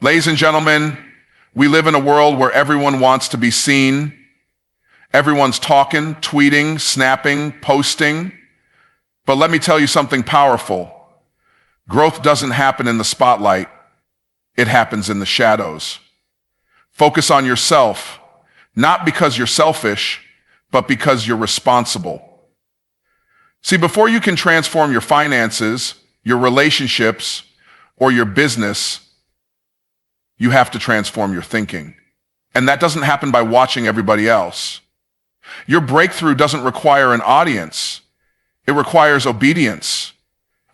Ladies and gentlemen, we live in a world where everyone wants to be seen. Everyone's talking, tweeting, snapping, posting. But let me tell you something powerful. Growth doesn't happen in the spotlight. It happens in the shadows. Focus on yourself, not because you're selfish, but because you're responsible. See, before you can transform your finances, your relationships, or your business, you have to transform your thinking. And that doesn't happen by watching everybody else. Your breakthrough doesn't require an audience. It requires obedience.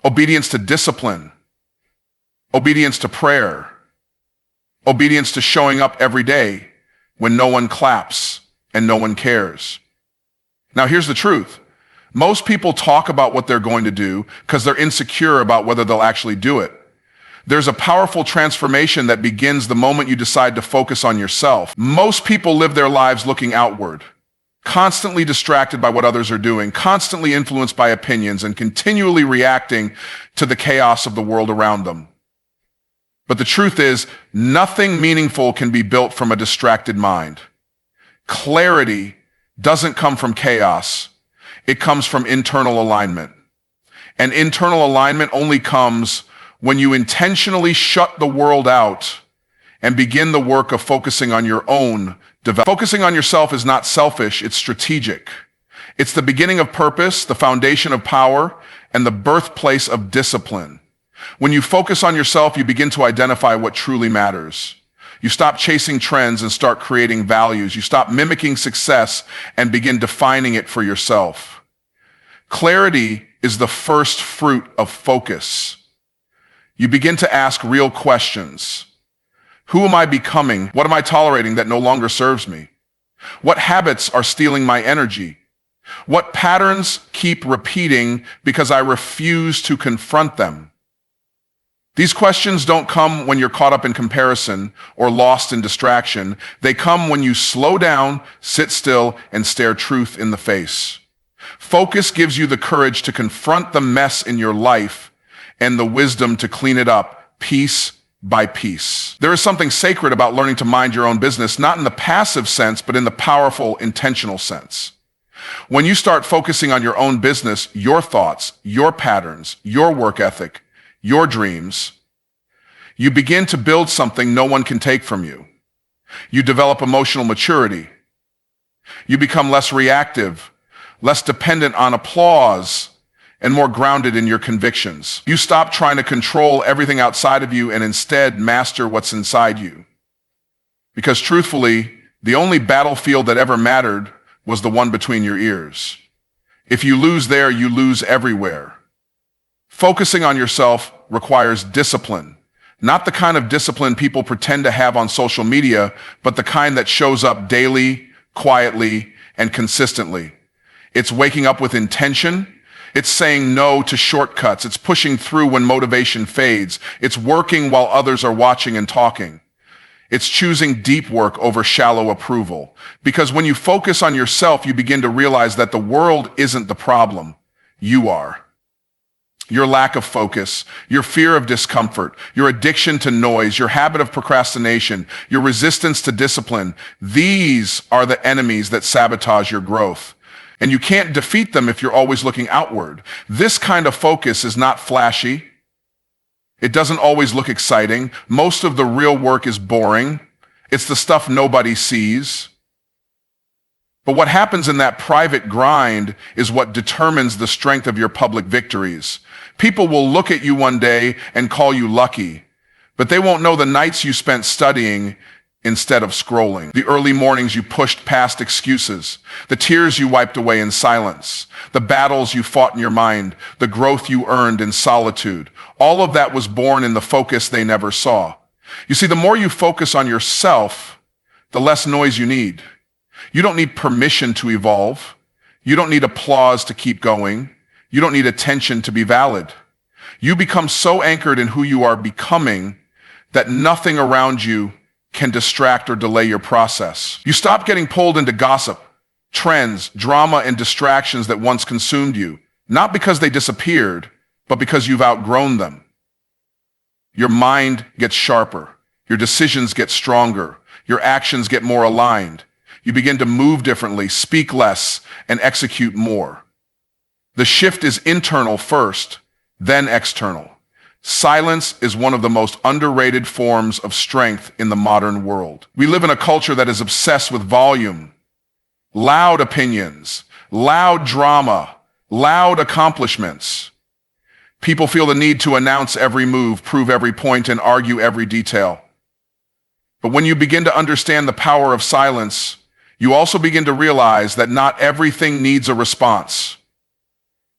Obedience to discipline. Obedience to prayer. Obedience to showing up every day when no one claps and no one cares. Now, here's the truth. Most people talk about what they're going to do because they're insecure about whether they'll actually do it. There's a powerful transformation that begins the moment you decide to focus on yourself. Most people live their lives looking outward, constantly distracted by what others are doing, constantly influenced by opinions, and continually reacting to the chaos of the world around them. But the truth is, nothing meaningful can be built from a distracted mind. Clarity doesn't come from chaos. It comes from internal alignment. And internal alignment only comes when you intentionally shut the world out and begin the work of focusing on your own development. Focusing on yourself is not selfish, it's strategic. It's the beginning of purpose, the foundation of power, and the birthplace of discipline. When you focus on yourself, you begin to identify what truly matters. You stop chasing trends and start creating values. You stop mimicking success and begin defining it for yourself. Clarity is the first fruit of focus. You begin to ask real questions. Who am I becoming? What am I tolerating that no longer serves me? What habits are stealing my energy? What patterns keep repeating because I refuse to confront them? These questions don't come when you're caught up in comparison or lost in distraction. They come when you slow down, sit still, and stare truth in the face. Focus gives you the courage to confront the mess in your life and the wisdom to clean it up piece by piece. There is something sacred about learning to mind your own business, not in the passive sense, but in the powerful, intentional sense. When you start focusing on your own business, your thoughts, your patterns, your work ethic, your dreams, you begin to build something no one can take from you. You develop emotional maturity. You become less reactive, less dependent on applause, and more grounded in your convictions. You stop trying to control everything outside of you and instead master what's inside you. Because truthfully, the only battlefield that ever mattered was the one between your ears. If you lose there, you lose everywhere. Focusing on yourself requires discipline, not the kind of discipline people pretend to have on social media, but the kind that shows up daily, quietly, and consistently. It's waking up with intention. It's saying no to shortcuts. It's pushing through when motivation fades. It's working while others are watching and talking. It's choosing deep work over shallow approval. Because when you focus on yourself, you begin to realize that the world isn't the problem. You are. Your lack of focus, your fear of discomfort, your addiction to noise, your habit of procrastination, your resistance to discipline, these are the enemies that sabotage your growth. And you can't defeat them if you're always looking outward. This kind of focus is not flashy. It doesn't always look exciting. Most of the real work is boring. It's the stuff nobody sees. But what happens in that private grind is what determines the strength of your public victories. People will look at you one day and call you lucky, but they won't know the nights you spent studying instead of scrolling, the early mornings you pushed past excuses, the tears you wiped away in silence, the battles you fought in your mind, the growth you earned in solitude. All of that was born in the focus they never saw. You see, the more you focus on yourself, the less noise you need. You don't need permission to evolve. You don't need applause to keep going. You don't need attention to be valid. You become so anchored in who you are becoming that nothing around you can distract or delay your process. You stop getting pulled into gossip, trends, drama, and distractions that once consumed you, not because they disappeared, but because you've outgrown them. Your mind gets sharper. Your decisions get stronger. Your actions get more aligned. You begin to move differently, speak less, and execute more. The shift is internal first, then external. Silence is one of the most underrated forms of strength in the modern world. We live in a culture that is obsessed with volume, loud opinions, loud drama, loud accomplishments. People feel the need to announce every move, prove every point, and argue every detail. But when you begin to understand the power of silence, you also begin to realize that not everything needs a response.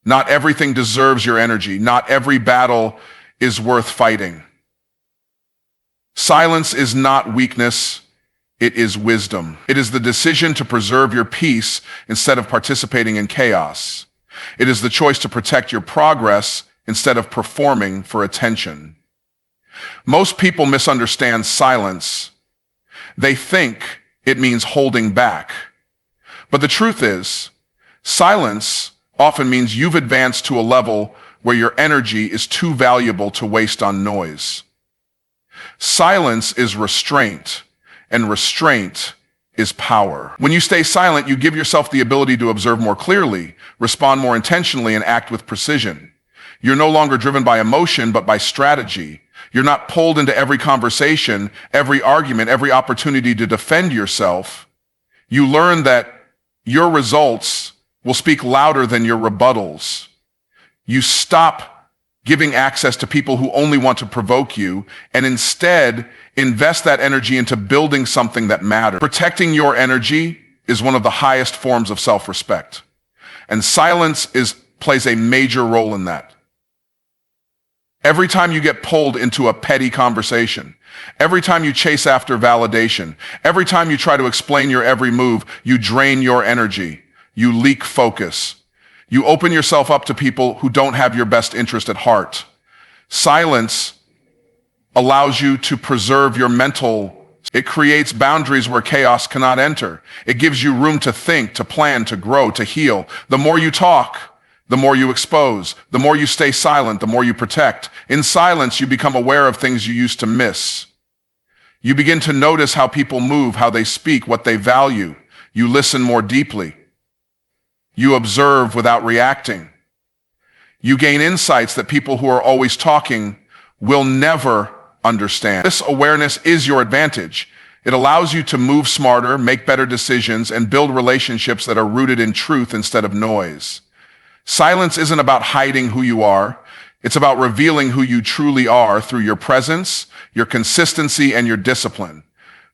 Not everything deserves your energy. Not every battle is worth fighting. Silence is not weakness. It is wisdom. It is the decision to preserve your peace instead of participating in chaos. It is the choice to protect your progress instead of performing for attention. Most people misunderstand silence. They think it means holding back. But the truth is, silence often means you've advanced to a level where your energy is too valuable to waste on noise. Silence is restraint, and restraint is power. When you stay silent, you give yourself the ability to observe more clearly, respond more intentionally, and act with precision. You're no longer driven by emotion, but by strategy. You're not pulled into every conversation, every argument, every opportunity to defend yourself. You learn that your results will speak louder than your rebuttals. You stop giving access to people who only want to provoke you, and instead invest that energy into building something that matters. Protecting your energy is one of the highest forms of self-respect, and silence plays a major role in that. Every time you get pulled into a petty conversation, every time you chase after validation, every time you try to explain your every move, you drain your energy, you leak focus. You open yourself up to people who don't have your best interest at heart. Silence allows you to preserve your mental. It creates boundaries where chaos cannot enter. It gives you room to think, to plan, to grow, to heal. The more you talk, the more you expose. The more you stay silent, the more you protect. In silence, you become aware of things you used to miss. You begin to notice how people move, how they speak, what they value. You listen more deeply. You observe without reacting. You gain insights that people who are always talking will never understand. This awareness is your advantage. It allows you to move smarter, make better decisions, and build relationships that are rooted in truth instead of noise. Silence isn't about hiding who you are. It's about revealing who you truly are through your presence, your consistency, and your discipline.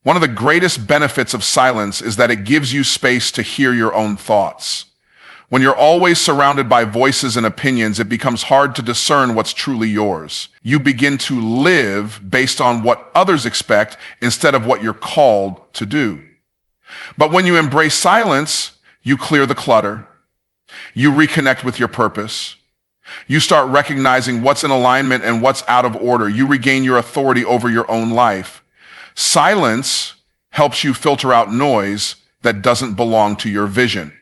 One of the greatest benefits of silence is that it gives you space to hear your own thoughts. When you're always surrounded by voices and opinions, it becomes hard to discern what's truly yours. You begin to live based on what others expect instead of what you're called to do. But when you embrace silence, you clear the clutter. You reconnect with your purpose. You start recognizing what's in alignment and what's out of order. You regain your authority over your own life. Silence helps you filter out noise that doesn't belong to your vision.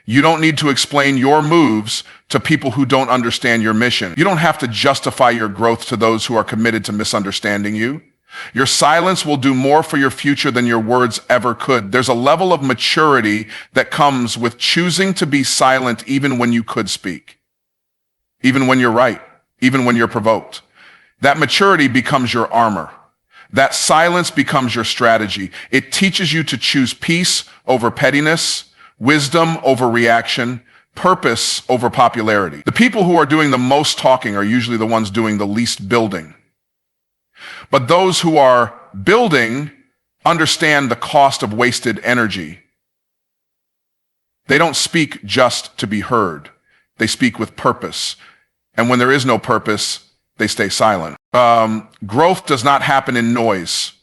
You don't need to explain your moves to people who don't understand your mission. You don't have to justify your growth to those who are committed to misunderstanding you. Your silence will do more for your future than your words ever could. There's a level of maturity that comes with choosing to be silent even when you could speak, even when you're right, even when you're provoked. That maturity becomes your armor. That silence becomes your strategy. It teaches you to choose peace over pettiness, wisdom over reaction, purpose over popularity. The people who are doing the most talking are usually the ones doing the least building. But those who are building understand the cost of wasted energy. They don't speak just to be heard. They speak with purpose. And when there is no purpose, they stay silent. Growth does not happen in noise.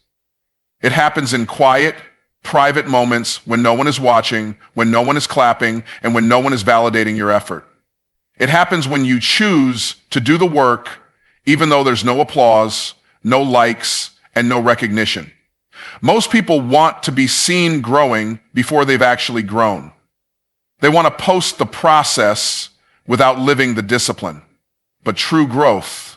It happens in quiet, private moments when no one is watching, when no one is clapping, and when no one is validating your effort. It happens when you choose to do the work, even though there's no applause, no likes, and no recognition. Most people want to be seen growing before they've actually grown. They want to post the process without living the discipline. But true growth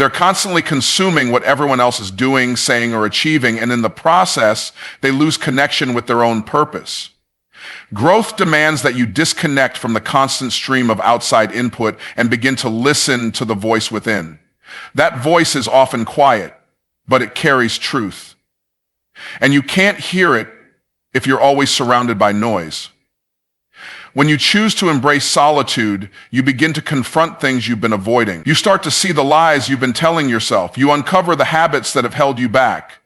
They're constantly consuming what everyone else is doing, saying, or achieving, and in the process, they lose connection with their own purpose. Growth demands that you disconnect from the constant stream of outside input and begin to listen to the voice within. That voice is often quiet, but it carries truth. And you can't hear it if you're always surrounded by noise. When you choose to embrace solitude, you begin to confront things you've been avoiding. You start to see the lies you've been telling yourself. You uncover the habits that have held you back.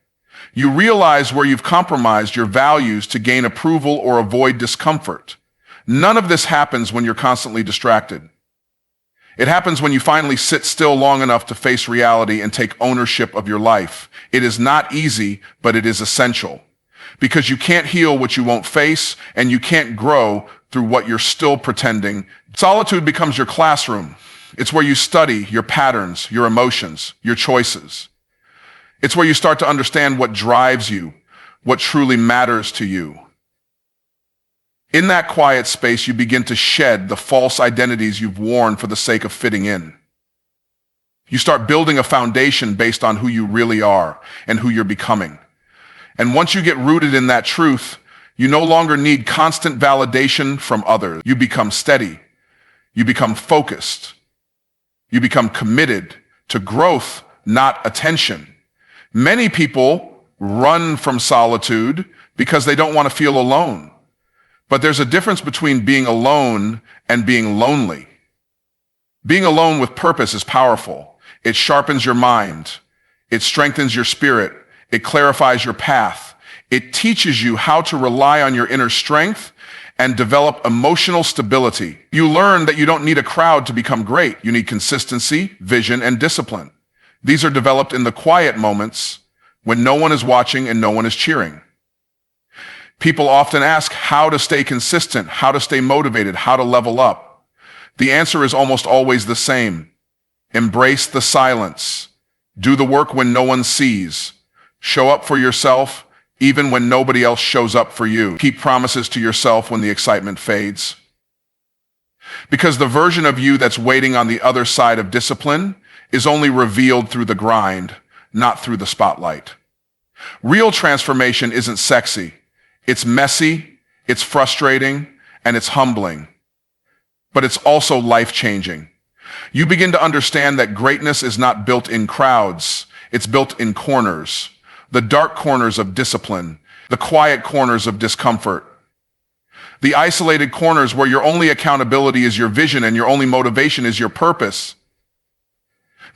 You realize where you've compromised your values to gain approval or avoid discomfort. None of this happens when you're constantly distracted. It happens when you finally sit still long enough to face reality and take ownership of your life. It is not easy, but it is essential. Because you can't heal what you won't face, and you can't grow through what you're still pretending. Solitude becomes your classroom. It's where you study your patterns, your emotions, your choices. It's where you start to understand what drives you, what truly matters to you. In that quiet space, you begin to shed the false identities you've worn for the sake of fitting in. You start building a foundation based on who you really are and who you're becoming. And once you get rooted in that truth, you no longer need constant validation from others. You become steady. You become focused. You become committed to growth, not attention. Many people run from solitude because they don't want to feel alone. But there's a difference between being alone and being lonely. Being alone with purpose is powerful. It sharpens your mind. It strengthens your spirit. It clarifies your path. It teaches you how to rely on your inner strength and develop emotional stability. You learn that you don't need a crowd to become great. You need consistency, vision, and discipline. These are developed in the quiet moments when no one is watching and no one is cheering. People often ask how to stay consistent, how to stay motivated, how to level up. The answer is almost always the same. Embrace the silence. Do the work when no one sees. Show up for yourself even when nobody else shows up for you. Keep promises to yourself when the excitement fades. Because the version of you that's waiting on the other side of discipline is only revealed through the grind, not through the spotlight. Real transformation isn't sexy. It's messy, it's frustrating, and it's humbling. But it's also life-changing. You begin to understand that greatness is not built in crowds, it's built in corners. The dark corners of discipline, the quiet corners of discomfort, the isolated corners where your only accountability is your vision and your only motivation is your purpose.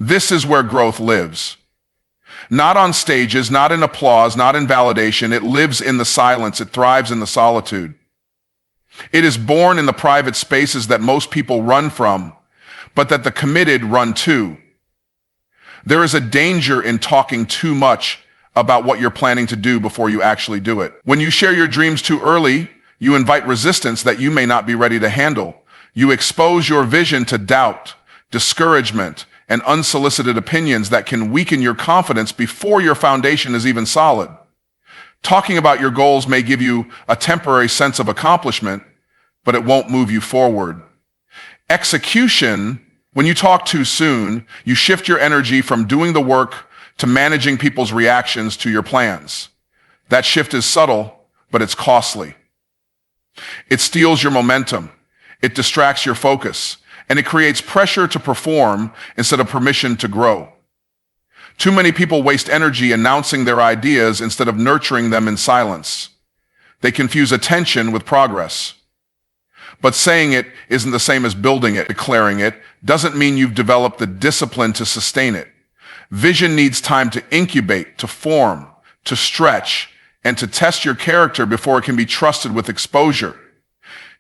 This is where growth lives. Not on stages, not in applause, not in validation. It lives in the silence. It thrives in the solitude. It is born in the private spaces that most people run from, but that the committed run to. There is a danger in talking too much about what you're planning to do before you actually do it. When you share your dreams too early, you invite resistance that you may not be ready to handle. You expose your vision to doubt, discouragement, and unsolicited opinions that can weaken your confidence before your foundation is even solid. Talking about your goals may give you a temporary sense of accomplishment, but it won't move you forward. Execution, when you talk too soon, you shift your energy from doing the work to managing people's reactions to your plans. That shift is subtle, but it's costly. It steals your momentum. It distracts your focus. And it creates pressure to perform instead of permission to grow. Too many people waste energy announcing their ideas instead of nurturing them in silence. They confuse attention with progress. But saying it isn't the same as building it. Declaring it doesn't mean you've developed the discipline to sustain it. Vision needs time to incubate, to form, to stretch, and to test your character before it can be trusted with exposure.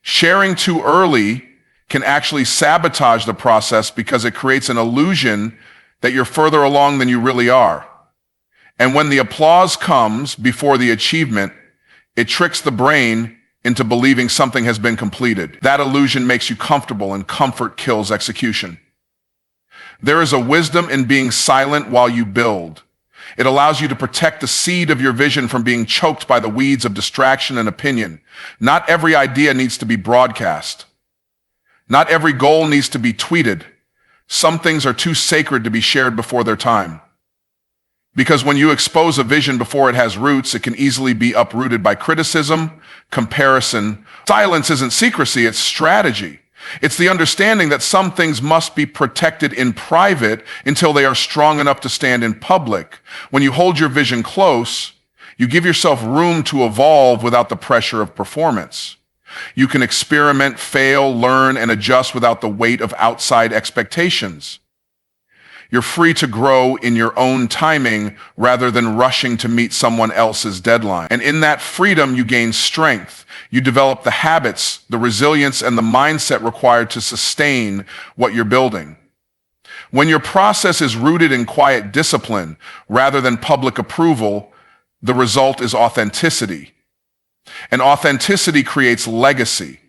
Sharing too early can actually sabotage the process because it creates an illusion that you're further along than you really are. And when the applause comes before the achievement, it tricks the brain into believing something has been completed. That illusion makes you comfortable, and comfort kills execution. There is a wisdom in being silent while you build. It allows you to protect the seed of your vision from being choked by the weeds of distraction and opinion. Not every idea needs to be broadcast. Not every goal needs to be tweeted. Some things are too sacred to be shared before their time. Because when you expose a vision before it has roots, it can easily be uprooted by criticism, comparison. Silence isn't secrecy, it's strategy. It's the understanding that some things must be protected in private until they are strong enough to stand in public. When you hold your vision close, you give yourself room to evolve without the pressure of performance. You can experiment, fail, learn, and adjust without the weight of outside expectations. You're free to grow in your own timing rather than rushing to meet someone else's deadline. And in that freedom, you gain strength. You develop the habits, the resilience, and the mindset required to sustain what you're building. When your process is rooted in quiet discipline rather than public approval, the result is authenticity. And authenticity creates legacy.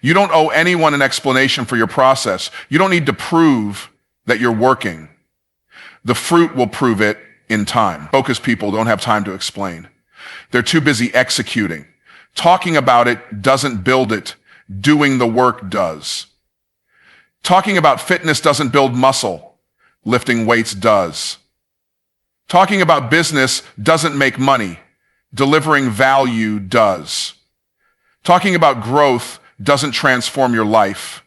You don't owe anyone an explanation for your process. You don't need to prove that you're working. The fruit will prove it in time. Focused people don't have time to explain. They're too busy executing. Talking about it doesn't build it. Doing the work does. Talking about fitness doesn't build muscle. Lifting weights does. Talking about business doesn't make money. Delivering value does. Talking about growth doesn't transform your life.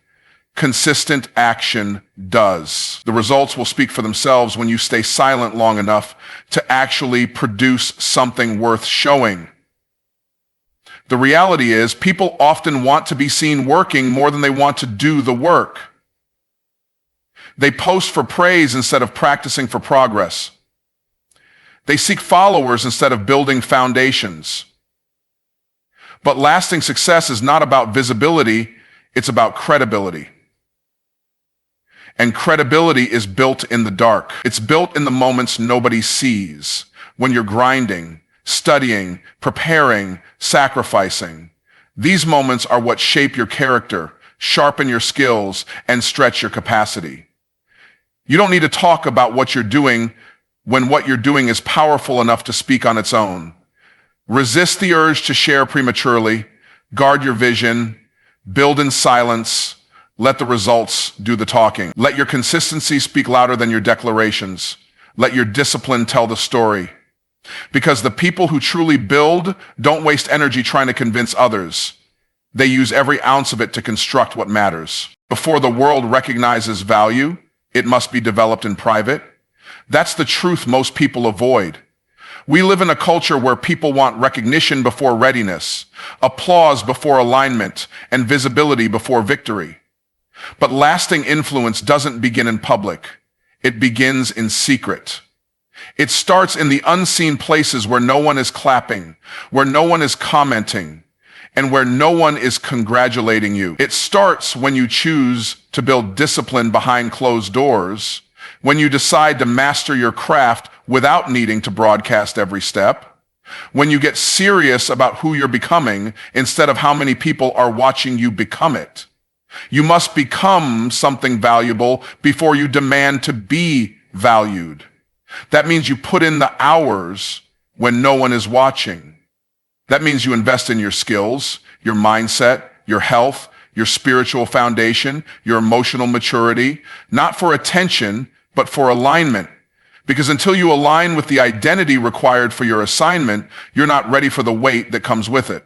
Consistent action does. The results will speak for themselves when you stay silent long enough to actually produce something worth showing. The reality is, people often want to be seen working more than they want to do the work. They post for praise instead of practicing for progress. They seek followers instead of building foundations. But lasting success is not about visibility, it's about credibility. And credibility is built in the dark. It's built in the moments nobody sees, when you're grinding, studying, preparing, sacrificing. These moments are what shape your character, sharpen your skills, and stretch your capacity. You don't need to talk about what you're doing when what you're doing is powerful enough to speak on its own. Resist the urge to share prematurely, guard your vision, build in silence, let the results do the talking. Let your consistency speak louder than your declarations. Let your discipline tell the story. Because the people who truly build don't waste energy trying to convince others. They use every ounce of it to construct what matters. Before the world recognizes value, it must be developed in private. That's the truth most people avoid. We live in a culture where people want recognition before readiness, applause before alignment, and visibility before victory. But lasting influence doesn't begin in public. It begins in secret. It starts in the unseen places where no one is clapping, where no one is commenting, and where no one is congratulating you. It starts when you choose to build discipline behind closed doors, when you decide to master your craft without needing to broadcast every step, when you get serious about who you're becoming instead of how many people are watching you become it. You must become something valuable before you demand to be valued. That means you put in the hours when no one is watching. That means you invest in your skills, your mindset, your health, your spiritual foundation, your emotional maturity, not for attention, but for alignment. Because until you align with the identity required for your assignment, you're not ready for the weight that comes with it.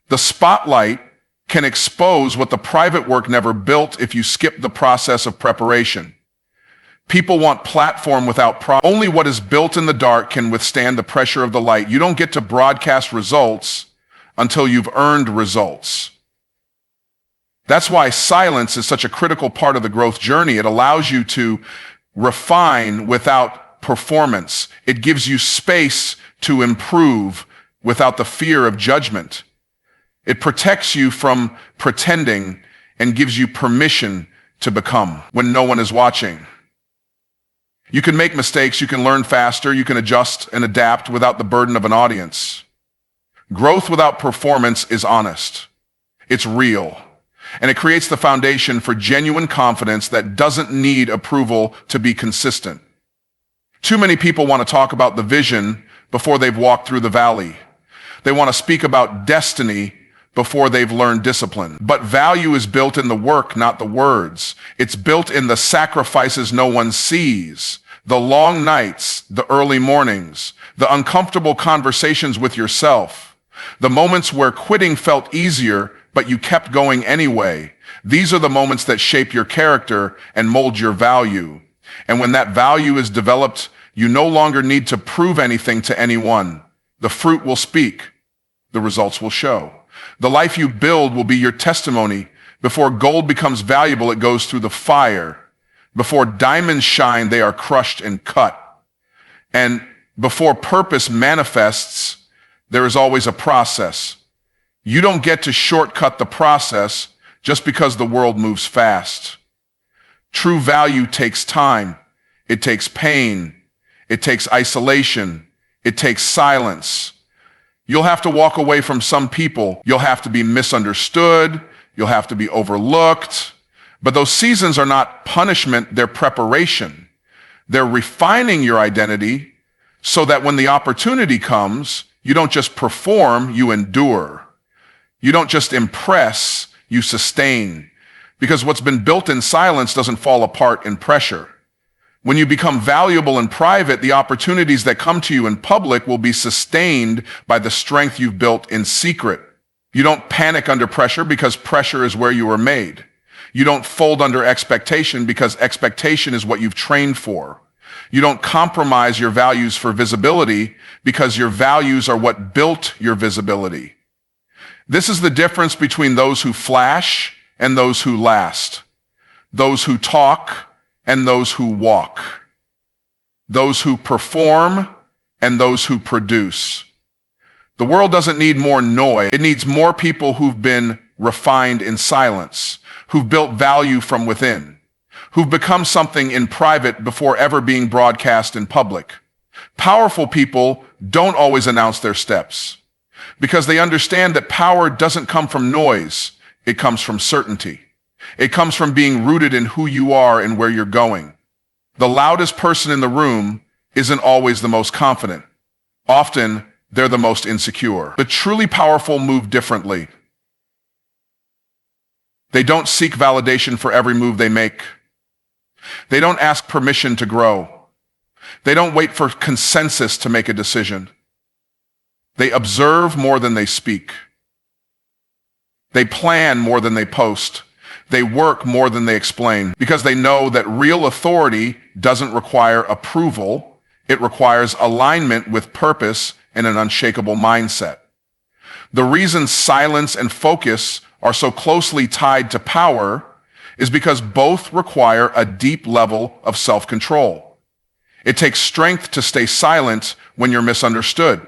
The spotlight can expose what the private work never built if you skip the process of preparation. People want platform without only what is built in the dark can withstand the pressure of the light. You don't get to broadcast results until you've earned results. That's why silence is such a critical part of the growth journey. It allows you to refine without performance. It gives you space to improve without the fear of judgment. It protects you from pretending and gives you permission to become when no one is watching. You can make mistakes, you can learn faster, you can adjust and adapt without the burden of an audience. Growth without performance is honest. It's real. And it creates the foundation for genuine confidence that doesn't need approval to be consistent. Too many people want to talk about the vision before they've walked through the valley. They want to speak about destiny before they've learned discipline. But value is built in the work, not the words. It's built in the sacrifices no one sees, the long nights, the early mornings, the uncomfortable conversations with yourself, the moments where quitting felt easier, but you kept going anyway. These are the moments that shape your character and mold your value. And when that value is developed, you no longer need to prove anything to anyone. The fruit will speak. The results will show. The life you build will be your testimony. Before gold becomes valuable, it goes through the fire. Before diamonds shine, they are crushed and cut. And before purpose manifests, there is always a process. You don't get to shortcut the process just because the world moves fast. True value takes time. It takes pain. It takes isolation. It takes silence. You'll have to walk away from some people. You'll have to be misunderstood. You'll have to be overlooked. But those seasons are not punishment, they're preparation. They're refining your identity so that when the opportunity comes, you don't just perform, you endure. You don't just impress, you sustain. Because what's been built in silence doesn't fall apart in pressure. When you become valuable in private, the opportunities that come to you in public will be sustained by the strength you've built in secret. You don't panic under pressure because pressure is where you were made. You don't fold under expectation because expectation is what you've trained for. You don't compromise your values for visibility because your values are what built your visibility. This is the difference between those who flash and those who last, those who talk and those who walk, those who perform and those who produce. The world doesn't need more noise. It needs more people who've been refined in silence, who've built value from within, who've become something in private before ever being broadcast in public. Powerful people don't always announce their steps because they understand that power doesn't come from noise. It comes from certainty. It comes from being rooted in who you are and where you're going. The loudest person in the room isn't always the most confident. Often, they're the most insecure. The truly powerful move differently. They don't seek validation for every move they make. They don't ask permission to grow. They don't wait for consensus to make a decision. They observe more than they speak. They plan more than they post. They work more than they explain because they know that real authority doesn't require approval. It requires alignment with purpose and an unshakable mindset. The reason silence and focus are so closely tied to power is because both require a deep level of self-control. It takes strength to stay silent when you're misunderstood.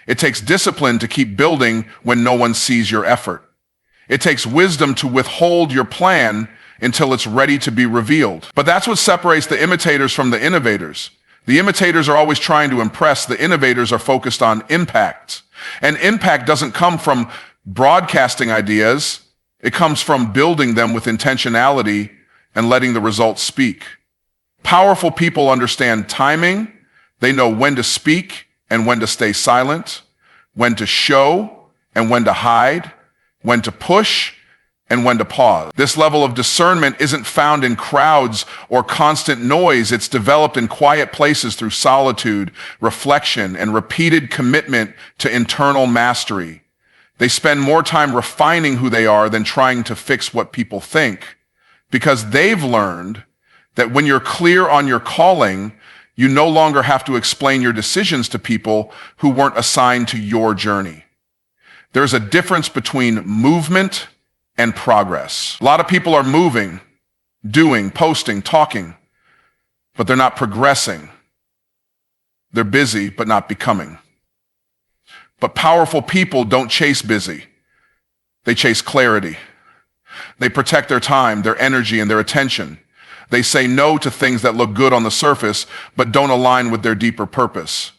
It takes discipline to keep building when no one sees your effort. It takes wisdom to withhold your plan until it's ready to be revealed. But that's what separates the imitators from the innovators. The imitators are always trying to impress. The innovators are focused on impact. And impact doesn't come from broadcasting ideas. It comes from building them with intentionality and letting the results speak. Powerful people understand timing. They know when to speak and when to stay silent, when to show and when to hide, when to push and when to pause. This level of discernment isn't found in crowds or constant noise. It's developed in quiet places through solitude, reflection, and repeated commitment to internal mastery. They spend more time refining who they are than trying to fix what people think, because they've learned that when you're clear on your calling, you no longer have to explain your decisions to people who weren't assigned to your journey. There's a difference between movement and progress. A lot of people are moving, doing, posting, talking, but they're not progressing. They're busy, but not becoming. But powerful people don't chase busy. They chase clarity. They protect their time, their energy, and their attention. They say no to things that look good on the surface, but don't align with their deeper purpose.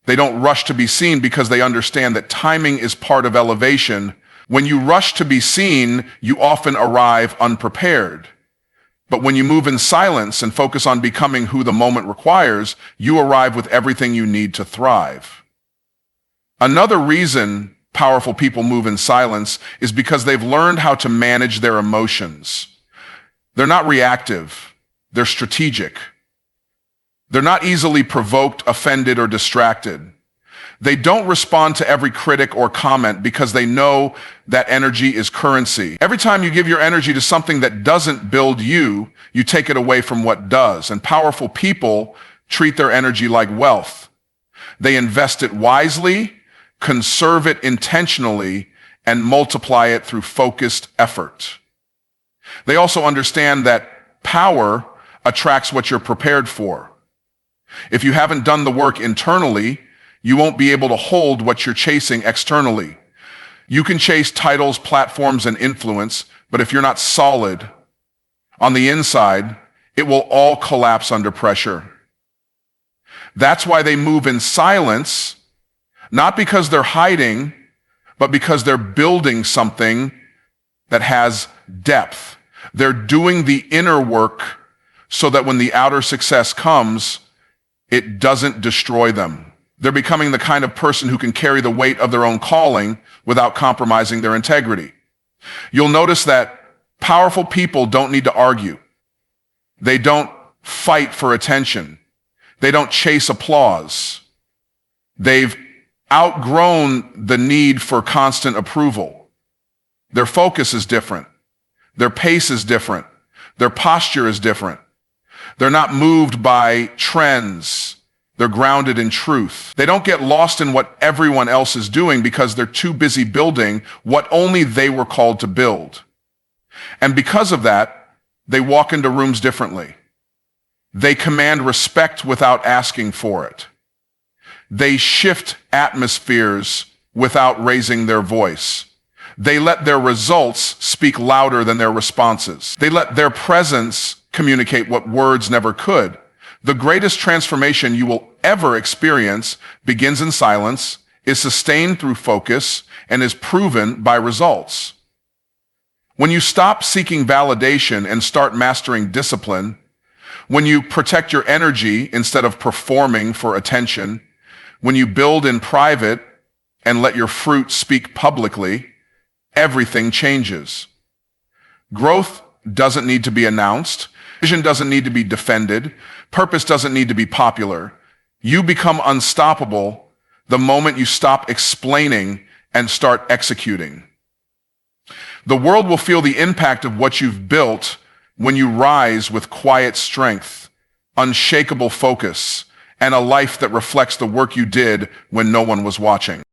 They don't rush to be seen because they understand that timing is part of elevation. When you rush to be seen, you often arrive unprepared. But when you move in silence and focus on becoming who the moment requires, you arrive with everything you need to thrive. Another reason powerful people move in silence is because they've learned how to manage their emotions. They're not reactive. They're strategic. They're not easily provoked, offended, or distracted. They don't respond to every critic or comment because they know that energy is currency. Every time you give your energy to something that doesn't build you, you take it away from what does. And powerful people treat their energy like wealth. They invest it wisely, conserve it intentionally, and multiply it through focused effort. They also understand that power attracts what you're prepared for. If you haven't done the work internally, you won't be able to hold what you're chasing externally. You can chase titles, platforms, and influence, but if you're not solid on the inside, it will all collapse under pressure. That's why they move in silence, not because they're hiding, but because they're building something that has depth. They're doing the inner work so that when the outer success comes, it doesn't destroy them. They're becoming the kind of person who can carry the weight of their own calling without compromising their integrity. You'll notice that powerful people don't need to argue. They don't fight for attention. They don't chase applause. They've outgrown the need for constant approval. Their focus is different. Their pace is different. Their posture is different. They're not moved by trends. They're grounded in truth. They don't get lost in what everyone else is doing because they're too busy building what only they were called to build. And because of that, they walk into rooms differently. They command respect without asking for it. They shift atmospheres without raising their voice. They let their results speak louder than their responses. They let their presence communicate what words never could. The greatest transformation you will ever experience begins in silence, is sustained through focus, and is proven by results. When you stop seeking validation and start mastering discipline, when you protect your energy instead of performing for attention, when you build in private and let your fruit speak publicly, everything changes. Growth doesn't need to be announced. Vision doesn't need to be defended. Purpose doesn't need to be popular. You become unstoppable the moment you stop explaining and start executing. The world will feel the impact of what you've built when you rise with quiet strength, unshakable focus, and a life that reflects the work you did when no one was watching.